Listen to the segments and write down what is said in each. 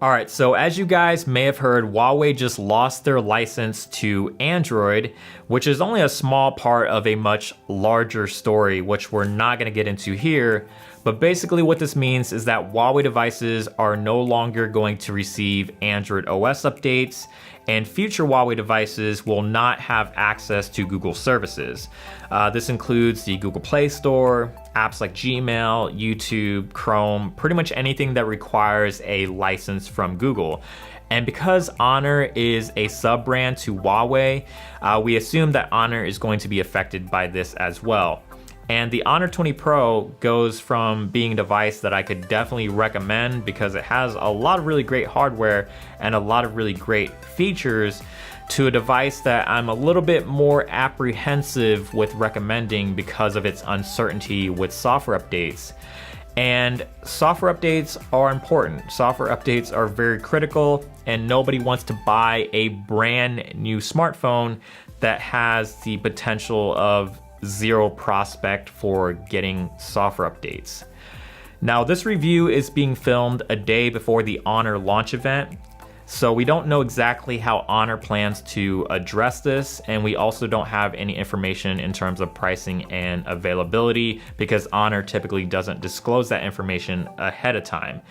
Alright, so as you guys may have heard, Huawei just lost their license to Android, which is only a small part of a much larger story, which we're not going to get into here. But basically what this means is that Huawei devices are no longer going to receive Android OS updates, and future Huawei devices will not have access to Google services. This includes the Google Play Store, apps like Gmail, YouTube, Chrome, pretty much anything that requires a license from Google. And because Honor is a sub-brand to Huawei, we assume that Honor is going to be affected by this as well. And the Honor 20 Pro goes from being a device that I could definitely recommend because it has a lot of really great hardware and a lot of really great features, to a device that I'm a little bit more apprehensive with recommending because of its uncertainty with software updates. And software updates are important. Software updates are very critical, and nobody wants to buy a brand new smartphone that has the potential of zero prospect for getting software updates. Now, this review is being filmed a day before the Honor launch event, so we don't know exactly how Honor plans to address this, and we also don't have any information in terms of pricing and availability because Honor typically doesn't disclose that information ahead of time.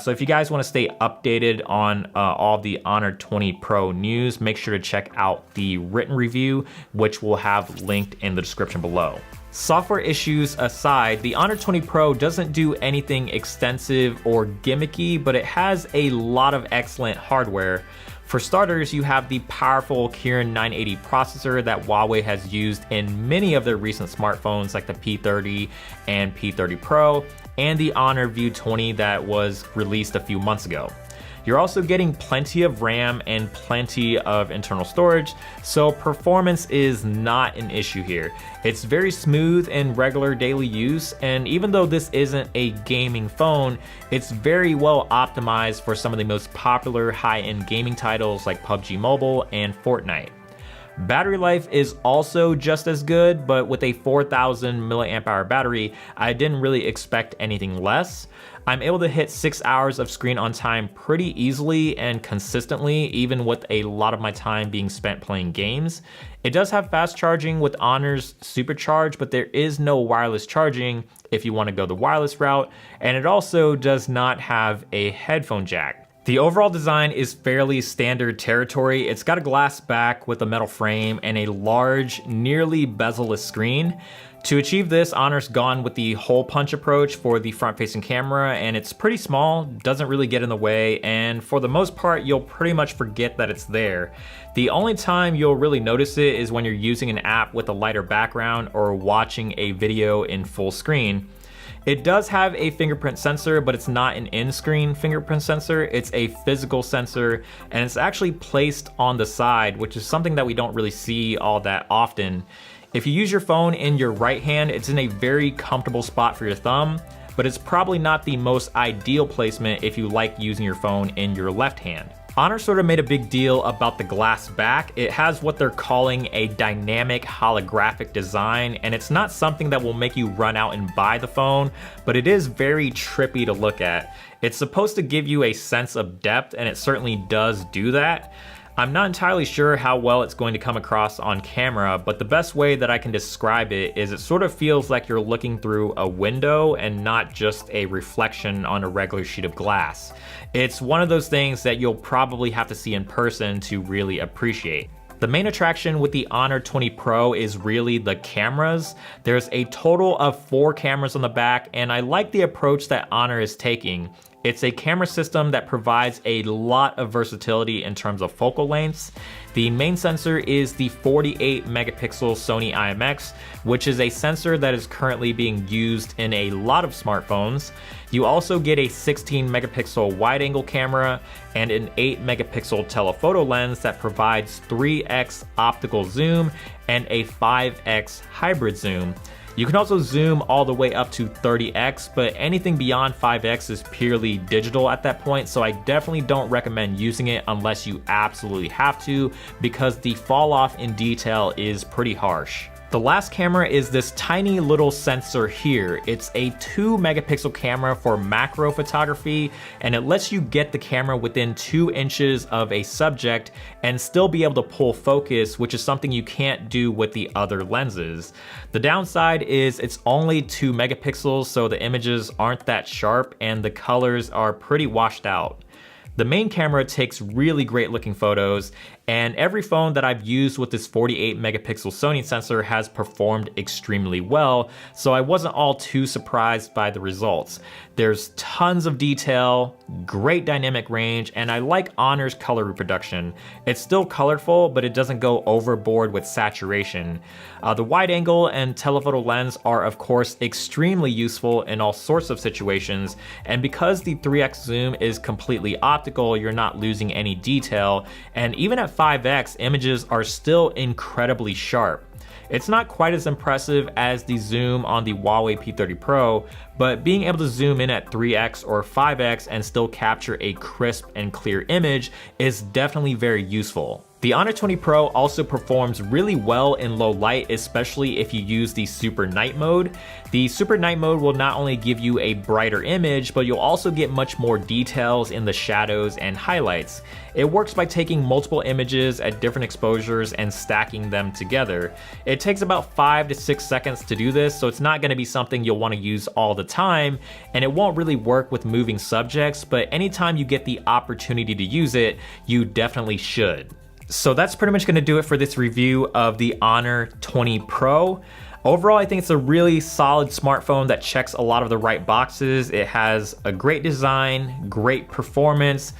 So if you guys want to stay updated on all the Honor 20 Pro news, make sure to check out the written review, which we'll have linked in the description below. Software issues aside, the Honor 20 Pro doesn't do anything extensive or gimmicky, but it has a lot of excellent hardware. For starters, you have the powerful Kirin 980 processor that Huawei has used in many of their recent smartphones like the P30 and P30 Pro, and the Honor View 20 that was released a few months ago. You're also getting plenty of RAM and plenty of internal storage, so performance is not an issue here. It's very smooth in regular daily use, and even though this isn't a gaming phone, it's very well optimized for some of the most popular high-end gaming titles like PUBG Mobile and Fortnite. Battery life is also just as good, but with a 4000 milliamp hour battery, I didn't really expect anything less. I'm able to hit 6 hours of screen on time pretty easily and consistently, even with a lot of my time being spent playing games. It does have fast charging with Honor's Supercharge, but there is no wireless charging if you want to go the wireless route, and it also does not have a headphone jack. The overall design is fairly standard territory. It's got a glass back with a metal frame and a large, nearly bezel-less screen. To achieve this, Honor's gone with the hole punch approach for the front-facing camera, and it's pretty small, doesn't really get in the way, and for the most part, you'll pretty much forget that it's there. The only time you'll really notice it is when you're using an app with a lighter background or watching a video in full screen. It does have a fingerprint sensor, but it's not an in-screen fingerprint sensor. It's a physical sensor, and it's actually placed on the side, which is something that we don't really see all that often. If you use your phone in your right hand, it's in a very comfortable spot for your thumb, but it's probably not the most ideal placement if you like using your phone in your left hand. Honor sort of made a big deal about the glass back. It has what they're calling a dynamic holographic design, and it's not something that will make you run out and buy the phone, but it is very trippy to look at. It's supposed to give you a sense of depth, and it certainly does do that. I'm not entirely sure how well it's going to come across on camera, but the best way that I can describe it is it sort of feels like you're looking through a window and not just a reflection on a regular sheet of glass. It's one of those things that you'll probably have to see in person to really appreciate. The main attraction with the Honor 20 Pro is really the cameras. There's a total of 4 cameras on the back, and I like the approach that Honor is taking. It's a camera system that provides a lot of versatility in terms of focal lengths. The main sensor is the 48 megapixel Sony IMX, which is a sensor that is currently being used in a lot of smartphones. You also get a 16 megapixel wide angle camera and an 8 megapixel telephoto lens that provides 3x optical zoom and a 5x hybrid zoom. You can also zoom all the way up to 30x, but anything beyond 5x is purely digital at that point, so I definitely don't recommend using it unless you absolutely have to, because the fall off in detail is pretty harsh. The last camera is this tiny little sensor here. It's a 2 megapixel camera for macro photography, and it lets you get the camera within 2 inches of a subject and still be able to pull focus, which is something you can't do with the other lenses. The downside is it's only 2 megapixels, so the images aren't that sharp and the colors are pretty washed out. The main camera takes really great looking photos, and every phone that I've used with this 48 megapixel Sony sensor has performed extremely well, so I wasn't all too surprised by the results. There's tons of detail, great dynamic range, and I like Honor's color reproduction. It's still colorful, but it doesn't go overboard with saturation. The wide angle and telephoto lens are of course extremely useful in all sorts of situations, and because the 3x zoom is completely optical, you're not losing any detail, and even at 5x, images are still incredibly sharp. It's not quite as impressive as the zoom on the Huawei P30 Pro, but being able to zoom in at 3x or 5x and still capture a crisp and clear image is definitely very useful. The Honor 20 Pro also performs really well in low light, especially if you use the Super Night mode. The Super Night mode will not only give you a brighter image, but you'll also get much more details in the shadows and highlights. It works by taking multiple images at different exposures and stacking them together. It takes about 5 to 6 seconds to do this, so it's not going to be something you'll want to use all the time, and it won't really work with moving subjects, but anytime you get the opportunity to use it, you definitely should. So that's pretty much going to do it for this review of the Honor 20 Pro. Overall, I think it's a really solid smartphone that checks a lot of the right boxes. It has a great design, great performance,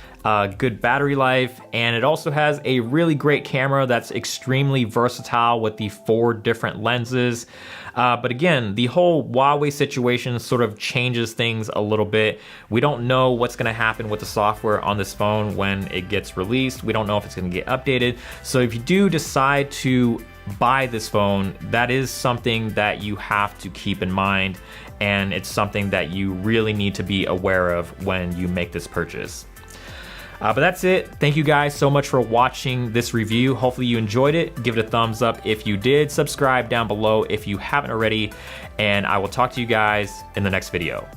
good battery life, and it also has a really great camera that's extremely versatile with the 4 different lenses. But again, the whole Huawei situation sort of changes things a little bit. We don't know what's going to happen with the software on this phone when it gets released. We don't know if it's going to get updated. So if you do decide to buy this phone, that is something that you have to keep in mind, and it's something that you really need to be aware of when you make this purchase. But that's it. Thank you guys so much for watching this review. Hopefully you enjoyed it. Give it a thumbs up if you did. Subscribe down below if you haven't already, and I will talk to you guys in the next video.